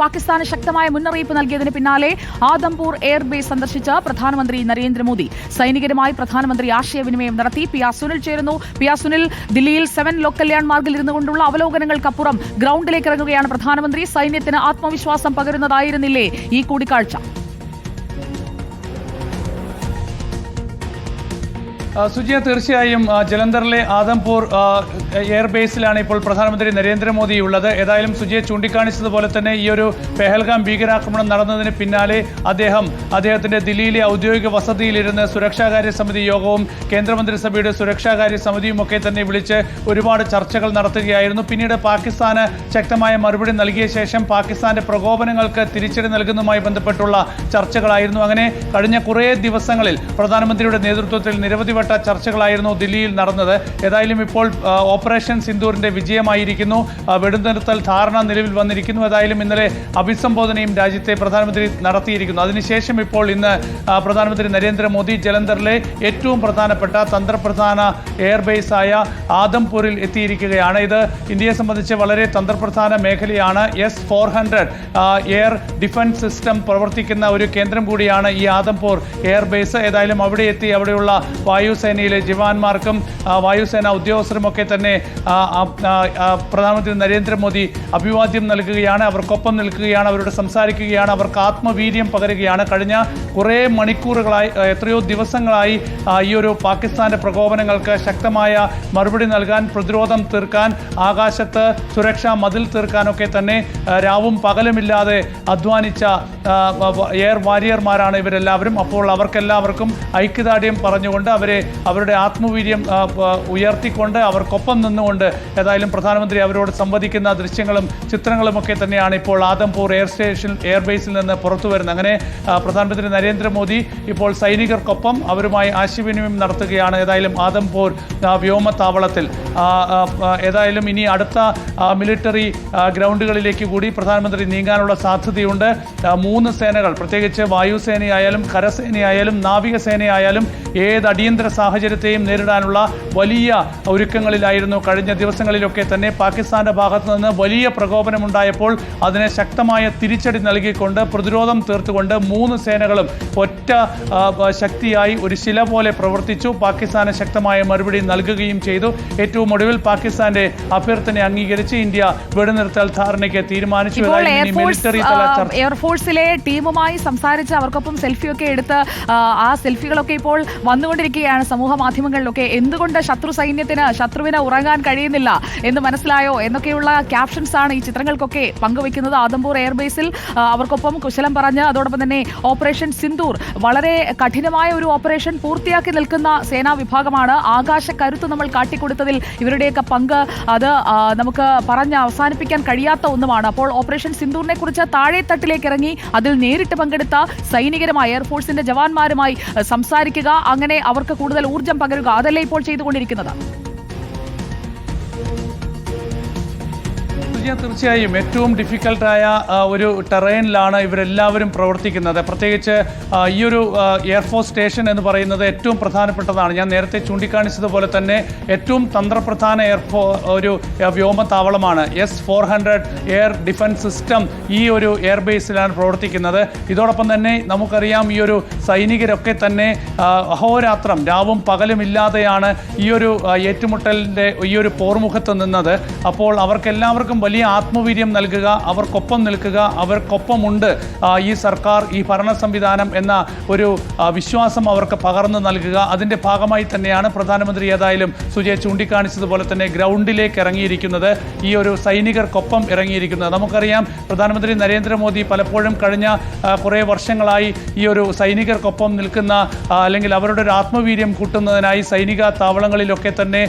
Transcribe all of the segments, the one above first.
പാകിസ്ഥാന് ശക്തമായ മുന്നറിയിപ്പ് നൽകിയതിന് പിന്നാലെ ആദംപൂർ എയർബേസ് സന്ദർശിച്ച പ്രധാനമന്ത്രി നരേന്ദ്രമോദി സൈനികരുമായി പ്രധാനമന്ത്രി ആശയവിനിമയം നടത്തി. പി ആർ സുനിൽ ചേരുന്നു. പി ആർ സുനിൽ, ദില്ലിയിൽ 7 ലോക് കല്യാൺ മാർഗിൽ ഇരുന്നു കൊണ്ടുള്ള അവലോകനങ്ങൾക്കപ്പുറം ഗ്രൗണ്ടിലേക്ക് ഇറങ്ങുകയാണ് പ്രധാനമന്ത്രി. സൈന്യത്തിന് ആത്മവിശ്വാസം പകരുന്നതായിരുന്നില്ലേ ഈ കൂടിക്കാഴ്ച? സുജിയ, തീർച്ചയായും ജലന്ധറിലെ ആദംപൂർ എയർബേസിലാണ് ഇപ്പോൾ പ്രധാനമന്ത്രി നരേന്ദ്രമോദി ഉള്ളത്. ഏതായാലും സുജിയ ചൂണ്ടിക്കാണിച്ചതുപോലെ തന്നെ ഈ ഒരു പെഹൽഗാം ഭീകരാക്രമണം നടന്നതിന് പിന്നാലെ അദ്ദേഹത്തിന്റെ ദില്ലിയിലെ ഔദ്യോഗിക വസതിയിലിരുന്ന് സുരക്ഷാകാര്യ സമിതി യോഗവും കേന്ദ്രമന്ത്രിസഭയുടെ സുരക്ഷാകാര്യ സമിതിയുമൊക്കെ തന്നെ വിളിച്ച് ഒരുപാട് ചർച്ചകൾ നടത്തുകയായിരുന്നു. പിന്നീട് പാകിസ്ഥാന് ശക്തമായ മറുപടി നൽകിയ ശേഷം പാകിസ്ഥാന്റെ പ്രകോപനങ്ങൾക്ക് തിരിച്ചടി നൽകുന്നതുമായി ബന്ധപ്പെട്ടുള്ള ചർച്ചകളായിരുന്നു. അങ്ങനെ കഴിഞ്ഞ കുറേ ദിവസങ്ങളിൽ പ്രധാനമന്ത്രിയുടെ നേതൃത്വത്തിൽ നിരവധി ചർച്ചകളായിരുന്നു ദില്ലിയിൽ നടന്നത്. ഏതായാലും ഇപ്പോൾ ഓപ്പറേഷൻ സിന്ദൂറിന്റെ വിജയമായിരിക്കുന്നു. വെടിനിർത്തൽ ധാരണ നിലവിൽ വന്നിരിക്കുന്നു. ഏതായാലും ഇന്നലെ അഭിസംബോധനയും രാജ്യത്തെ പ്രധാനമന്ത്രി നടത്തിയിരിക്കുന്നു. അതിനുശേഷം ഇപ്പോൾ ഇന്ന് പ്രധാനമന്ത്രി നരേന്ദ്രമോദി ജലന്ധറിലെ ഏറ്റവും പ്രധാനപ്പെട്ട തന്ത്രപ്രധാന എയർബേസായ ആദംപൂരിൽ എത്തിയിരിക്കുകയാണ്. ഇത് ഇന്ത്യയെ സംബന്ധിച്ച് വളരെ തന്ത്രപ്രധാന മേഖലയാണ്. S-400 എയർ ഡിഫൻസ് സിസ്റ്റം പ്രവർത്തിക്കുന്ന ഒരു കേന്ദ്രം കൂടിയാണ് ഈ ആദംപൂർ എയർബേസ്. ഏതായാലും അവിടെ എത്തി അവിടെയുള്ള വായുസേനയിലെ ജവാന്മാർക്കും വായുസേന ഉദ്യോഗസ്ഥരുമൊക്കെ തന്നെ പ്രധാനമന്ത്രി നരേന്ദ്രമോദി അഭിവാദ്യം നൽകുകയാണ്. അവർക്കൊപ്പം നിൽക്കുകയാണ്, അവരോട് സംസാരിക്കുകയാണ്, അവർക്ക് ആത്മവീര്യം പകരുകയാണ്. കഴിഞ്ഞ കുറേ മണിക്കൂറുകളായി, എത്രയോ ദിവസങ്ങളായി ഈ ഒരു പാകിസ്ഥാന്റെ പ്രകോപനങ്ങൾക്ക് ശക്തമായ മറുപടി നൽകാൻ, പ്രതിരോധം തീർക്കാൻ, ആകാശത്ത് സുരക്ഷാ മതിൽ തീർക്കാനൊക്കെ തന്നെ രാവും പകലുമില്ലാതെ അധ്വാനിച്ച എയർ വാരിയർമാരാണ് ഇവരെല്ലാവരും. അപ്പോൾ അവർക്കെല്ലാവർക്കും ഐക്യദാർഢ്യം പറഞ്ഞുകൊണ്ട് അവരുടെ ആത്മവീര്യം ഉയർത്തിക്കൊണ്ട് അവർക്കൊപ്പം നിന്നുകൊണ്ട് ഏതായാലും പ്രധാനമന്ത്രി അവരോട് സംവദിക്കുന്ന ദൃശ്യങ്ങളും ചിത്രങ്ങളുമൊക്കെ തന്നെയാണ് ഇപ്പോൾ ആദംപൂർ എയർബേസിൽ നിന്ന് പുറത്തു വരുന്നത്. അങ്ങനെ പ്രധാനമന്ത്രി നരേന്ദ്രമോദി ഇപ്പോൾ സൈനികർക്കൊപ്പം അവരുമായി ആശയവിനിമയം നടത്തുകയാണ്. ഏതായാലും ആദംപൂർ വ്യോമതാവളത്തിൽ ഏതായാലും ഇനി അടുത്ത മിലിറ്ററി ഗ്രൗണ്ടുകളിലേക്ക് കൂടി പ്രധാനമന്ത്രി നീങ്ങാനുള്ള സാധ്യതയുണ്ട്. 3 സേനകൾ, പ്രത്യേകിച്ച് വായുസേനയായാലും കരസേനയായാലും നാവികസേനയായാലും ഏത് അടിയന്തര സാഹചര്യത്തെയും നേരിടാനുള്ള വലിയ ഒരുക്കങ്ങളിലായിരുന്നു. കഴിഞ്ഞ ദിവസങ്ങളിലൊക്കെ തന്നെ പാകിസ്ഥാന്റെ ഭാഗത്തു നിന്ന് വലിയ പ്രകോപനമുണ്ടായപ്പോൾ അതിനെ ശക്തമായ തിരിച്ചടി നൽകിക്കൊണ്ട് പ്രതിരോധം തീർത്തുകൊണ്ട് 3 സേനകളും ഒറ്റ ശക്തിയായി ഒരു ശില പോലെ പ്രവർത്തിച്ചു. പാകിസ്ഥാന് ശക്തമായ മറുപടി നൽകുകയും ചെയ്തു. ഏറ്റവും ഒടുവിൽ പാകിസ്ഥാന്റെ അഭ്യർത്ഥന അംഗീകരിച്ച് ഇന്ത്യ വെടിനിർത്തൽ ധാരണയ്ക്ക് തീരുമാനിച്ചു. എയർഫോഴ്സിലെ ടീമുമായി സംസാരിച്ച് അവർക്കൊപ്പം സെൽഫിയൊക്കെ എടുത്ത് ആ സെൽഫികളൊക്കെ ഇപ്പോൾ വന്നുകൊണ്ടിരിക്കുകയാണ് സമൂഹ മാധ്യമങ്ങളിലൊക്കെ. എന്തുകൊണ്ട് ശത്രുവിന് ഉറങ്ങാൻ കഴിയുന്നില്ല എന്ന് മനസ്സിലായോ എന്നൊക്കെയുള്ള ക്യാപ്ഷൻസ് ആണ് ഈ ചിത്രങ്ങൾക്കൊക്കെ പങ്കുവെക്കുന്നത്. ആദംപൂർ എയർബേസിൽ അവർക്കൊപ്പം കുശലം പറഞ്ഞ് അതോടൊപ്പം തന്നെ ഓപ്പറേഷൻ സിന്ദൂർ, വളരെ കഠിനമായ ഒരു ഓപ്പറേഷൻ പൂർത്തിയാക്കി നിൽക്കുന്ന സേനാ വിഭാഗമാണ്. ആകാശ കരുത്ത് നമ്മൾ കാട്ടിക്കൊടുത്തതിൽ ഇവരുടെയൊക്കെ പങ്ക് അത് നമുക്ക് പറഞ്ഞ് അവസാനിപ്പിക്കാൻ കഴിയാത്ത ഒന്നുമാണ്. അപ്പോൾ ഓപ്പറേഷൻ സിന്ദൂറിനെ കുറിച്ച് താഴെത്തട്ടിലേക്ക് ഇറങ്ങി അതിൽ നേരിട്ട് പങ്കെടുത്ത സൈനികരുമായി, എയർഫോഴ്സിന്റെ ജവാന്മാരുമായി സംസാരിക്കുക, അങ്ങനെ അവർക്ക് കൂടുതൽ ഊർജ്ജം പകരുക, അതല്ലേ ഇപ്പോൾ ചെയ്തുകൊണ്ടിരിക്കുന്നത്? തീർച്ചയായും ഏറ്റവും ഡിഫിക്കൽട്ടായ ഒരു ടെറൈനിലാണ് ഇവരെല്ലാവരും പ്രവർത്തിക്കുന്നത്. പ്രത്യേകിച്ച് ഈ ഒരു എയർഫോഴ്സ് സ്റ്റേഷൻ എന്ന് പറയുന്നത് ഏറ്റവും പ്രധാനപ്പെട്ടതാണ്. ഞാൻ നേരത്തെ ചൂണ്ടിക്കാണിച്ചതുപോലെ തന്നെ ഏറ്റവും തന്ത്രപ്രധാന ഒരു വ്യോമതാവളമാണ്. S-400 എയർ ഡിഫൻസ് സിസ്റ്റം ഈ ഒരു എയർബേസിലാണ് പ്രവർത്തിക്കുന്നത്. ഇതോടൊപ്പം തന്നെ നമുക്കറിയാം ഈ ഒരു സൈനികരൊക്കെ തന്നെ അഹോരാത്രം രാവും പകലുമില്ലാതെയാണ് ഈ ഒരു ഏറ്റുമുട്ടലിൻ്റെ ഈ ഒരു പോർമുഖത്ത് നിന്നത്. അപ്പോൾ അവർക്കെല്ലാവർക്കും വലിയ ആത്മവീര്യം നൽകുക, അവർക്കൊപ്പം നിൽക്കുക, അവർക്കൊപ്പമുണ്ട് ഈ സർക്കാർ, ഈ ഭരണ സംവിധാനം എന്ന ഒരു വിശ്വാസം അവർക്ക് പകർന്നു നൽകുക. അതിൻ്റെ ഭാഗമായി തന്നെയാണ് പ്രധാനമന്ത്രി ഏതായാലും സുജയ് ചൂണ്ടിക്കാണിച്ചതുപോലെ തന്നെ ഗ്രൗണ്ടിലേക്ക് ഇറങ്ങിയിരിക്കുന്നത്, ഈ ഒരു സൈനികർക്കൊപ്പം ഇറങ്ങിയിരിക്കുന്നത്. നമുക്കറിയാം പ്രധാനമന്ത്രി നരേന്ദ്രമോദി പലപ്പോഴും കഴിഞ്ഞ കുറേ വർഷങ്ങളായി ഈ ഒരു സൈനികർക്കൊപ്പം നിൽക്കുന്ന അല്ലെങ്കിൽ അവരുടെ ഒരു ആത്മവീര്യം കൂട്ടുന്നതിനായി സൈനിക താവളങ്ങളിലൊക്കെ തന്നെ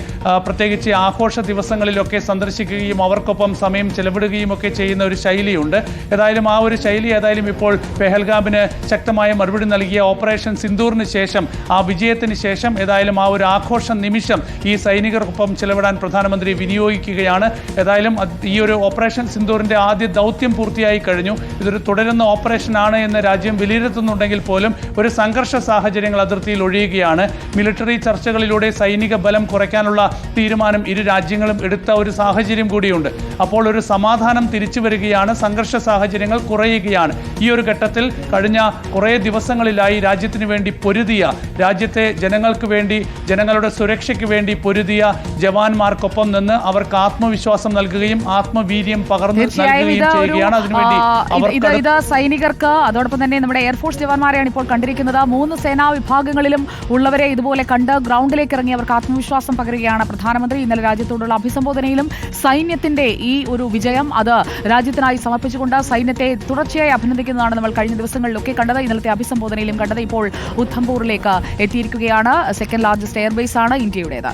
പ്രത്യേകിച്ച് ആഘോഷ ദിവസങ്ങളിലൊക്കെ സന്ദർശിക്കുകയും അവർക്കൊപ്പം സമയം ചെലവിടുകയും ഒക്കെ ചെയ്യുന്ന ഒരു ശൈലിയുണ്ട്. ഏതായാലും ആ ഒരു ശൈലി ഏതായാലും ഇപ്പോൾ പെഹൽഗാമിന് ശക്തമായ മറുപടി നൽകിയ ഓപ്പറേഷൻ സിന്ദൂറിന് ശേഷം, ആ വിജയത്തിന് ശേഷം ഏതായാലും ആ ഒരു ആഘോഷ നിമിഷം ഈ സൈനികർക്കൊപ്പം ചെലവിടാൻ പ്രധാനമന്ത്രി വിനിയോഗിക്കുകയാണ്. ഏതായാലും ഈ ഒരു ഓപ്പറേഷൻ സിന്ദൂറിൻ്റെ ആദ്യ ദൗത്യം പൂർത്തിയായി കഴിഞ്ഞു. ഇതൊരു തുടരുന്ന ഓപ്പറേഷനാണ് എന്ന് രാജ്യം വിലയിരുത്തുന്നുണ്ടെങ്കിൽ പോലും ഒരു സംഘർഷ സാഹചര്യങ്ങൾ അതിർത്തിയിൽ ഒഴിയുകയാണ്. മിലിറ്ററി ചർച്ചകളിലൂടെ സൈനിക ബലം കുറയ്ക്കാനുള്ള തീരുമാനം ഇരു രാജ്യങ്ങളും എടുത്ത ഒരു സാഹചര്യം കൂടിയുണ്ട്. അപ്പോൾ ഇപ്പോൾ ഒരു സമാധാനം തിരിച്ചു വരികയാണ്, സംഘർഷ സാഹചര്യങ്ങൾ കുറയുകയാണ്. ഈ ഒരു ഘട്ടത്തിൽ കഴിഞ്ഞ കുറേ ദിവസങ്ങളിലായി രാജ്യത്തിന് വേണ്ടി പൊരുതിയ, രാജ്യത്തെ ജനങ്ങൾക്ക് വേണ്ടി, ജനങ്ങളുടെ സുരക്ഷയ്ക്ക് വേണ്ടി പൊരുതിയ ജവാന്മാർക്കൊപ്പം നിന്ന് അവർക്ക് ആത്മവിശ്വാസം നൽകുകയും ആത്മവീര്യം പകർന്നു നൽകുകയും ചെയ്യുകയാണ്. അതിനുവേണ്ടി ഇത് സൈനികർക്ക്, അതോടൊപ്പം തന്നെ നമ്മുടെ എയർഫോഴ്സ് ജവാന്മാരെയാണ് ഇപ്പോൾ കണ്ടിരിക്കുന്നത്. 3 സേനാ വിഭാഗങ്ങളിലും ഉള്ളവരെ ഇതുപോലെ കണ്ട് ഗ്രൗണ്ടിലേക്ക് ഇറങ്ങി അവർക്ക് ആത്മവിശ്വാസം പകരുകയാണ് പ്രധാനമന്ത്രി. ഇന്നലെ രാജ്യത്തോടുള്ള അഭിസംബോധനയിലും സൈന്യത്തിന്റെ ഈ ഒരു വിജയം അത് രാജ്യത്തിനായി സമർപ്പിച്ചുകൊണ്ട് സൈന്യത്തെ തുടർച്ചയായി അഭിനന്ദിക്കുന്നതാണ് നമ്മൾ കഴിഞ്ഞ ദിവസങ്ങളിലൊക്കെ കണ്ടത്. ഇന്നലത്തെ അഭിസംബോധനയിലും കണ്ടത്. ഇപ്പോൾ ഉധംപൂരിലേക്ക് എത്തിയിരിക്കുകയാണ്. സെക്കൻഡ് ലാർജസ്റ്റ് എയർബേസ് ആണ് ഇന്ത്യയുടേത്.